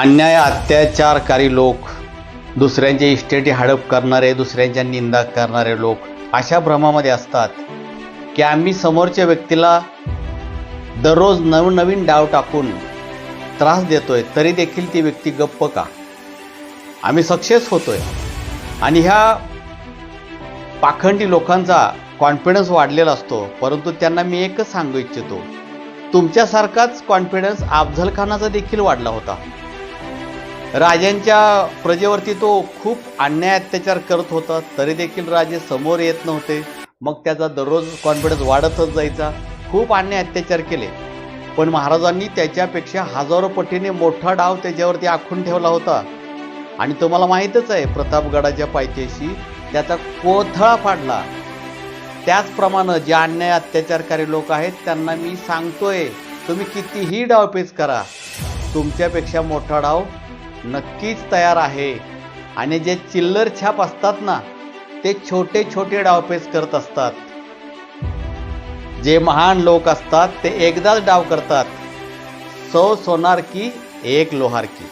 अन्याय अत्याचारकारी लोक, दुसऱ्यांचे इस्टेटी हडप करणारे, दुसऱ्यांच्या निंदा करणारे लोक अशा भ्रमामध्ये असतात की आम्ही समोरच्या व्यक्तीला दररोज नवनवीन डाव टाकून त्रास देतोय तरी देखील ती व्यक्ती गप्प का? आम्ही सक्सेस होतोय आणि ह्या पाखंडी लोकांचा कॉन्फिडन्स वाढलेला असतो. परंतु त्यांना मी एकच सांगू इच्छितो, तुमच्यासारखाच कॉन्फिडन्स अफझल खानाचा देखील वाढला होता. राजांच्या प्रजेवरती तो खूप अन्याय अत्याचार करत होता तरी देखील राजे समोर येत नव्हते. मग त्याचा दररोज कॉन्फिडन्स वाढतच जायचा. खूप अन्याय अत्याचार केले पण महाराजांनी त्याच्यापेक्षा हजारो पटीने मोठा डाव त्याच्यावरती आखून ठेवला होता. आणि तुम्हाला माहीतच आहे, प्रतापगडाच्या पायथ्याशी त्याचा कोथळा फाडला. त्याचप्रमाणे जे अन्याय अत्याचारकारी लोक आहेत त्यांना मी सांगतोय, तुम्ही कितीही डावपेच करा, तुमच्यापेक्षा मोठा डाव नक्कीच तयार आहे. आणि जे चिल्लर छाप असतात ना, ते छोटे छोटे डावपेच करत असतात. जे महान लोक असतात ते एकदाच डाव करतात. 100 सोनार की एक लोहार की.